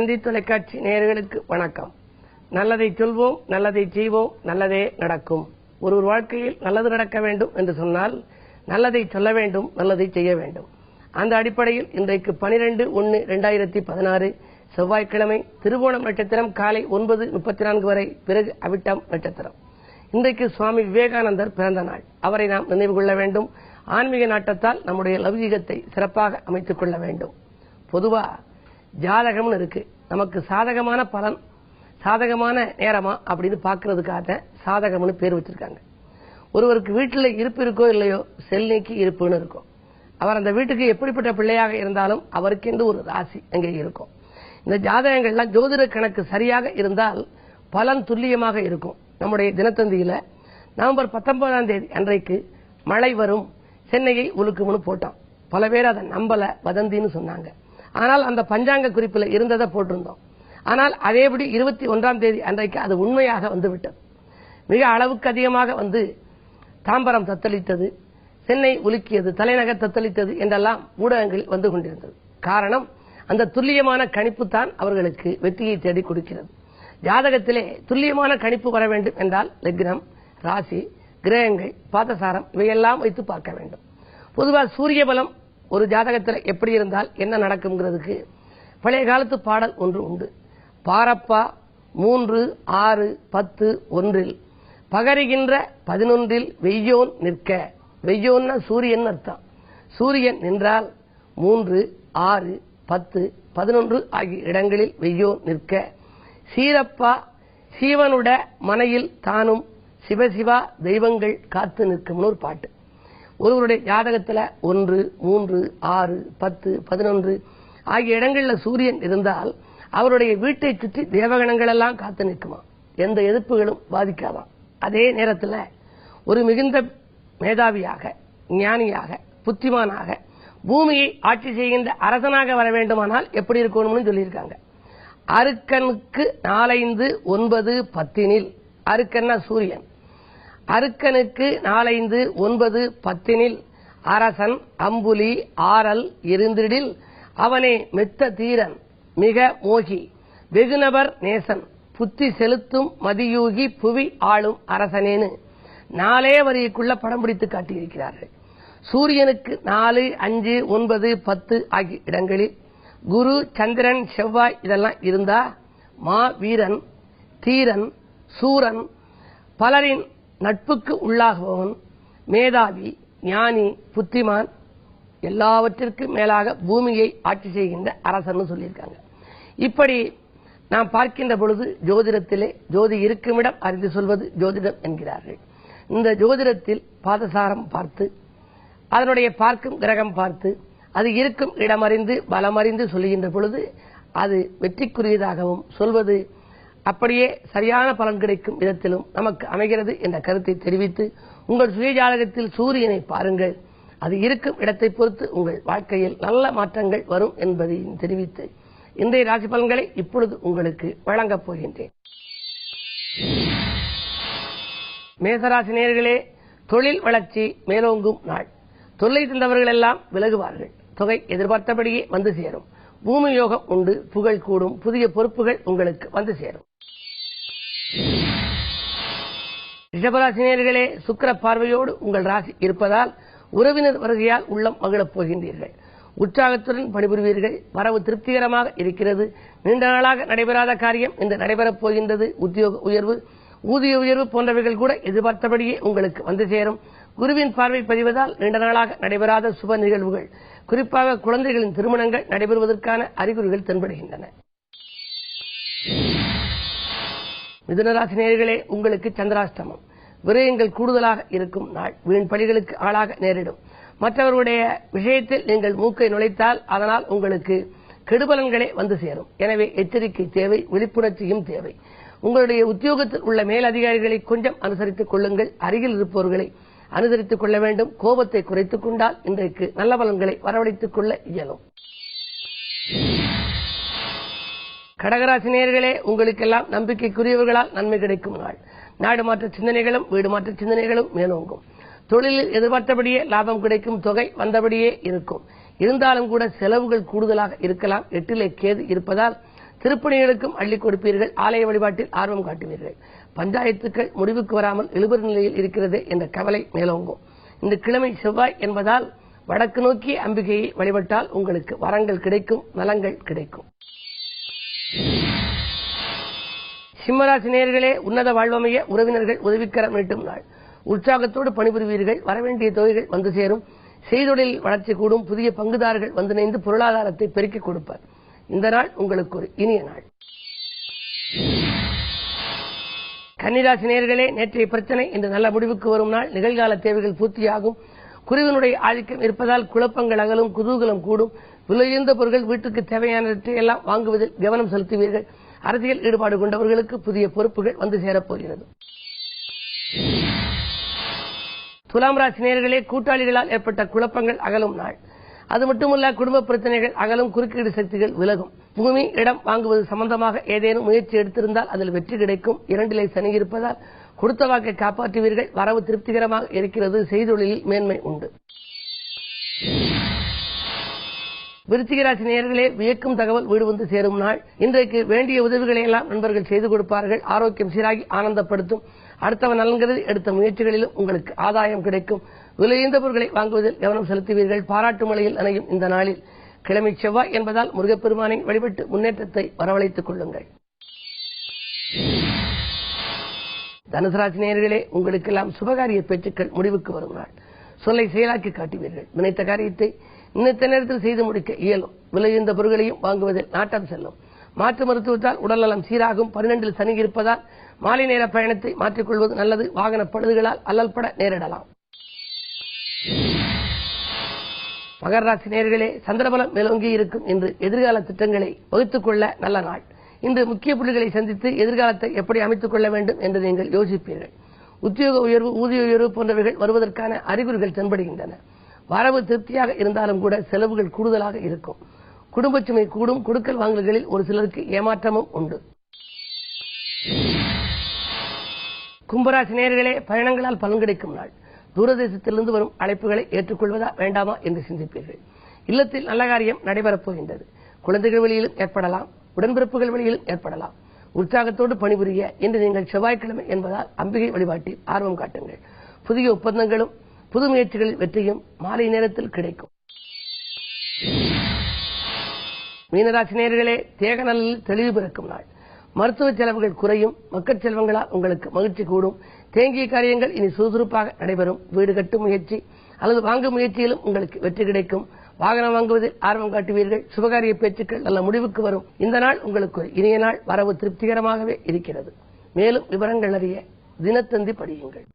தந்தி தொலைக்காட்சி நேயர்களுக்கு வணக்கம். நல்லதை சொல்வோம், நல்லதை செய்வோம், நல்லதே நடக்கும். ஒரு வாழ்க்கையில் நல்லது நடக்க வேண்டும் என்று சொன்னால் நல்லதை சொல்ல வேண்டும், நல்லதை செய்ய வேண்டும். அந்த அடிப்படையில் இன்றைக்கு 12/1/2016 செவ்வாய்க்கிழமை திருவோணம் நட்சத்திரம் காலை 9:34 வரை, பிறகு அவிட்டம் நட்சத்திரம். இன்றைக்கு சுவாமி விவேகானந்தர் பிறந்த நாள். அவரை நாம் நினைவு கொள்ள வேண்டும். ஆன்மீக நாட்டத்தால் நம்முடைய லௌகீகத்தை சிறப்பாக அமைத்துக் கொள்ள வேண்டும். பொதுவா ஜாதகம்னு இருக்கு, நமக்கு சாதகமான பலன் சாதகமான நேரமா அப்படின்னு பாக்குறதுக்காக சாதகம்னு பேர் வச்சிருக்காங்க. ஒருவருக்கு வீட்டில் இருப்பு இருக்கோ இல்லையோ செல்நீக்கி இருப்புன்னு இருக்கும். அவர் அந்த வீட்டுக்கு எப்படிப்பட்ட பிள்ளையாக இருந்தாலும் அவருக்கென்று ஒரு ராசி அங்கே இருக்கும். இந்த ஜாதகங்கள்லாம் ஜோதிட கணக்கு சரியாக இருந்தால் பலன் துல்லியமாக இருக்கும். நம்முடைய தினத்தந்தியில நவம்பர் 19ஆம் தேதி அன்றைக்கு மழை வரும், சென்னையை உலுக்கும்னு போட்டோம். பல பேர் அதை நம்பல, வதந்தின்னு சொன்னாங்க. ஆனால் அந்த பஞ்சாங்க குறிப்பில் இருந்ததை போட்டிருந்தோம். ஆனால் அதேபடி 21ஆம் தேதி அன்றைக்கு அது உண்மையாக வந்துவிட்டது. மிக அளவுக்கு அதிகமாக வந்து தாம்பரம் தத்தளித்தது, சென்னை உலுக்கியது, தலைநகர் தத்தளித்தது என்றெல்லாம் ஊடகங்கள் வந்து கொண்டிருந்தது. காரணம், அந்த துல்லியமான கணிப்பு தான் அவர்களுக்கு வெற்றியை தேடி கொடுக்கிறது. ஜாதகத்திலே துல்லியமான கணிப்பு வர வேண்டும் என்றால் லக்னம், ராசி, கிரகங்கள், பாதசாரம் இவையெல்லாம் வைத்து பார்க்க வேண்டும். பொதுவாக சூரிய பலம் ஒரு ஜாதகத்தில் எப்படி இருந்தால் என்ன நடக்கும்ங்கிறதுக்கு பழைய காலத்து பாடல் ஒன்று உண்டு. பாரப்பா 3, 6, 10, 1 பகருகின்ற 11 வெய்யோன் நிற்க. வெய்யோன்னா சூரியன் அர்த்தம். சூரியன் நின்றால் 3, 6, 10, 11 ஆகிய இடங்களில் வெய்யோன் நிற்க. சீரப்பா சீவனுட மனையில் தானும் சிவசிவா தெய்வங்கள் காத்து நிற்கும்னு ஒரு பாட்டு. ஒருவருடைய ஜாதகத்தில் 1, 3, 6, 10, 11 ஆகிய இடங்களில் சூரியன் இருந்தால் அவருடைய வீட்டை சுற்றி தேவகணங்கள் எல்லாம் காத்து நிற்குமா, எந்த எதிர்ப்புகளும் பாதிக்காதாம். அதே நேரத்தில் ஒரு மிகுந்த மேதாவியாக, ஞானியாக, புத்திமானாக, பூமியை ஆட்சி செய்கின்ற அரசனாக வர வேண்டுமானால் எப்படி இருக்கணும்னு சொல்லியிருக்காங்க. அருக்கனுக்கு 4, 5, 9, 10 அருக்கன்னா சூரியன். அருக்கனுக்கு 4, 5, 9, 10 அரசன் அம்புலி ஆரல் இருந்திடில் அவனே மெத்த தீரன் மிக மோகி வெகுநபர் நேசன் புத்தி செலுத்தும் மதியூகி புவி ஆளும் அரசனேன்னு 4 வரிக்குள்ள படம் பிடித்து காட்டியிருக்கிறார்கள். சூரியனுக்கு 4, 5, 9, 10 ஆகிய இடங்களில் குரு, சந்திரன், செவ்வாய் இதெல்லாம் இருந்தா மா வீரன், தீரன், சூரன், பலரின் நட்புக்கு உள்ளாகுபவன், மேதாவி, ஞானி, புத்திமான், எல்லாவற்றிற்கும் மேலாக பூமியை ஆட்சி செய்கின்ற அரசன் சொல்லியிருக்காங்க. இப்படி நாம் பார்க்கின்ற பொழுது ஜோதிடத்திலே ஜோதி இருக்குமிடம் அறிந்து சொல்வது ஜோதிடம் என்கிறார்கள். இந்த ஜோதிடத்தில் பாதசாரம் பார்த்து, அதனுடைய பார்க்கும் கிரகம் பார்த்து, அது இருக்கும் இடமறிந்து பலமறிந்து சொல்லுகின்ற பொழுது அது வெற்றிக்குரியதாகவும் சொல்வது அப்படியே சரியான பலன் கிடைக்கும் விதத்திலும் நமக்கு அமைகிறது என்ற கருத்தை தெரிவித்து, உங்கள் சுய ஜாதகத்தில் சூரியனை பாருங்கள், அது இருக்கும் இடத்தை பொறுத்து உங்கள் வாழ்க்கையில் நல்ல மாற்றங்கள் வரும் என்பதையும் தெரிவித்து இன்றைய ராசி பலன்களை இப்பொழுது உங்களுக்கு வழங்கப் போகின்றேன். மேசராசி நேயர்களே, தொழில் வளர்ச்சி மேலோங்கும் நாள். தொல்லை தந்தவர்கள் எல்லாம் விலகுவார்கள். தொகை எதிர்பார்த்தபடியே வந்து சேரும். பூமி யோகம் உண்டு, புகழ் கூடும், புதிய பொறுப்புகள் உங்களுக்கு வந்து சேரும். ரிஷபராசினியர்களே, சுக்கிர பார்வையோடு உங்கள் ராசி இருப்பதால் உறவினர் வருகையால் உள்ளம் மகிழப் போகின்றீர்கள். உற்சாகத்துடன் பணிபுரிவீர்கள். வரவு திருப்திகரமாக இருக்கிறது. நீண்ட நாளாக நடைபெறாத காரியம் இன்று நடைபெறப் போகின்றது. உத்தியோக உயர்வு, ஊதிய உயர்வு போன்றவைகள் கூட எதிர்பார்த்தபடியே உங்களுக்கு வந்து சேரும். குருவின் பார்வை பதிவதால் நீண்ட நாளாக நடைபெறாத சுப நிகழ்வுகள், குறிப்பாக குழந்தைகளின் திருமணங்கள் நடைபெறுவதற்கான அறிகுறிகள் தென்படுகின்றன. மிதுனராசி நேயர்களே, உங்களுக்கு சந்திராஷ்டமம். விரயங்கள் கூடுதலாக இருக்கும் நாள். வீண் பழிகளுக்கு ஆளாக நேரிடும். மற்றவர்களுடைய விஷயத்தில் நீங்கள் மூக்கை நுழைத்தால் அதனால் உங்களுக்கு கெடுபலன்களே வந்து சேரும். எனவே எச்சரிக்கை தேவை, விழிப்புணர்ச்சியும் தேவை. உங்களுடைய உத்தியோகத்தில் உள்ள மேலதிகாரிகளை கொஞ்சம் அனுசரித்துக் கொள்ளுங்கள். அருகில் இருப்பவர்களை அனுசரித்துக் கொள்ள வேண்டும். கோபத்தை குறைத்துக் கொண்டால் இன்றைக்கு நல்ல பலன்களை வரவழைத்துக் கொள்ள இயலும். கடகராசி நேயர்களே, உங்களுக்கெல்லாம் நம்பிக்கைக்குரியவர்களால் நன்மை கிடைக்கும் நாள். நாடு மாற்ற சிந்தனைகளும் வீடு மாற்ற சிந்தனைகளும் மேலோங்கும். தொழிலில் எதிர்பார்த்தபடியே லாபம் கிடைக்கும். தொகை வந்தபடியே இருக்கும். இருந்தாலும் கூட செலவுகள் கூடுதலாக இருக்கலாம். 8லே கேது இருப்பதால் திருப்பணிகளுக்கும் அள்ளிக் கொடுப்பீர்கள். ஆலய வழிபாட்டில் ஆர்வம் காட்டுவீர்கள். பஞ்சாயத்துக்கள் முடிவுக்கு வராமல் இழுபறி நிலையில் இருக்கிறது என்ற கவலை மேலோங்கும். இந்த கிழமை செவ்வாய் என்பதால் வடக்கு நோக்கி அம்பிகையை வழிபட்டால் உங்களுக்கு வரங்கள் கிடைக்கும், நலங்கள் கிடைக்கும். சிம்மராசி நேயர்களே, உன்னத வாழ்வமைய உறவினர்கள் உதவிக்கரம் நீட்டும் நாள். உற்சாகத்தோடு பணிபுரிவீர்கள். வரவேண்டிய தொகைகள் வந்து சேரும். செய்தொழில் வளர்ச்சி கூடும். புதிய பங்குதாரர்கள் வந்து இணைந்து பொருளாதாரத்தை பெருக்கிக் கொடுப்பார். இந்த நாள் உங்களுக்கு ஒரு இனிய நாள். கன்னிராசி நேயர்களே, நேற்றைய பிரச்சனை இன்று நல்ல முடிவுக்கு வரும் நாள். நிகழ்கால தேவைகள் பூர்த்தியாகும். குருவினுடைய ஆதிக்கம் இருப்பதால் குழப்பங்கள் அகலும், குதூகலம் கூடும். விலையுயர்ந்த பொருட்கள், வீட்டுக்கு தேவையானவற்றை எல்லாம் வாங்குவதில் கவனம் செலுத்துவீர்கள். அரசியல் ஈடுபாடு கொண்டவர்களுக்கு புதிய பொறுப்புகள் வந்து சேரப்போகிறது. துலாம் ராசி நேயர்களே, கூட்டாளிகளால் ஏற்பட்ட குழப்பங்கள் அகலும் நாள். அது மட்டுமல்ல, குடும்ப பிரச்சனைகள் அகலும், குறுக்கீடு சக்திகள் விலகும். பூமி, இடம் வாங்குவது சம்பந்தமாக ஏதேனும் முயற்சி எடுத்திருந்தால் அதில் வெற்றி கிடைக்கும். 2 சனி இருப்பதால் கொடுத்த வாக்கை காப்பாற்றுவீர்கள். வரவு திருப்திகரமாக இருக்கிறது. செய்தொழிலில் மேன்மை உண்டு. விருச்சிக ராசி நேயர்களே, வியக்கும் தகவல் வீடு வந்து சேரும் நாள். இன்றைக்கு வேண்டிய உதவிகளை எல்லாம் நண்பர்கள் செய்து கொடுப்பார்கள். ஆரோக்கியம் சீராகி ஆனந்தப்படுத்தும். அடுத்தவன் நலன்கிறது எடுத்த முயற்சிகளிலும் உங்களுக்கு ஆதாயம் கிடைக்கும். விலையுயர்ந்த பொருட்களை வாங்குவதில் கவனம் செலுத்துவீர்கள். பாராட்டு மழையில் நனையும் இந்த நாளில் கிழமை செவ்வாய் என்பதால் முருகப்பெருமானை வழிபட்டு முன்னேற்றத்தை வரவழைத்துக் கொள்ளுங்கள். தனுசு ராசி நேயர்களே, உங்களுக்கெல்லாம் சுபகாரிய பேச்சுக்கள் முடிவுக்கு வரும் நாள். சொல்லை செயலாக்கி காட்டுவீர்கள். நினைத்த காரியத்தை நினைத்த நேரத்தில் செய்து முடிக்க இயலும். விலையுயர்ந்த பொருட்களையும் வாங்குவதில் நாட்டம் செல்லும். மாற்று மருத்துவத்தால் உடல்நலம் சீராகும். 12 சனி இருப்பதால் மாலை நேர பயணத்தை மாற்றிக்கொள்வது நல்லது. வாகன பழுதுகளால் அல்லல்பட நேரிடலாம். மகர ராசி நேயர்களே, சந்திரபலம் மேலோங்கி இருக்கும் இன்று எதிர்கால திட்டங்களை வகுத்துக் கொள்ள நல்ல நாள். இன்று முக்கிய புள்ளிகளை சந்தித்து எதிர்காலத்தை எப்படி அமைத்துக் கொள்ள வேண்டும் என்று நீங்கள் யோசிப்பீர்கள். உத்தியோக உயர்வு, ஊதிய உயர்வு போன்றவைகள் வருவதற்கான அறிகுறிகள் தென்படுகின்றன. வரவு திருப்தியாக இருந்தாலும் கூட செலவுகள் கூடுதலாக இருக்கும். குடும்ப சுமை கூடும். கொடுக்கல் வாங்கல்களில் ஒரு சிலருக்கு ஏமாற்றமும் உண்டு. கும்பராசி நேயர்களே, பயணங்களால் பலன் கிடைக்கும் நாள். தூரதேசத்திலிருந்து வரும் அழைப்புகளை ஏற்றுக்கொள்வதா வேண்டாமா என்று சிந்திப்பீர்கள். இல்லத்தில் நல்ல காரியம் நடைபெறப் போகின்றது. குழந்தைகள் வழியிலும் ஏற்படலாம், உடன்பிறப்புகள் வழியிலும் ஏற்படலாம். உற்சாகத்தோடு பணிபுரிய இன்று நீங்கள் செவ்வாய்க்கிழமை என்பதால் அம்பிகை வழிபாட்டில் ஆர்வம் காட்டுங்கள். புதிய ஒப்பந்தங்களும் புது முயற்சிகளில் வெற்றியும் மாலை நேரத்தில் கிடைக்கும். மீனராசி நேயர்களே, தேக நலனில் தெளிவு பிறக்கும் நாள். மருத்துவ செலவுகள் குறையும். மக்கள் செல்வங்களால் உங்களுக்கு மகிழ்ச்சி கூடும். தேங்கிய காரியங்கள் இனி சுறுசுறுப்பாக நடைபெறும். வீடு கட்டும் முயற்சி அல்லது வாங்கும் முயற்சியிலும் உங்களுக்கு வெற்றி கிடைக்கும். வாகனம் வாங்குவதில் ஆர்வம் காட்டுவீர்கள். சுபகாரிய பேச்சுக்கள் நல்ல முடிவுக்கு வரும். இந்த நாள் உங்களுக்கு இனிய நாள். வரவு திருப்திகரமாகவே இருக்கிறது. மேலும் விவரங்கள் அறிய தினத்தந்தி படியுங்கள்.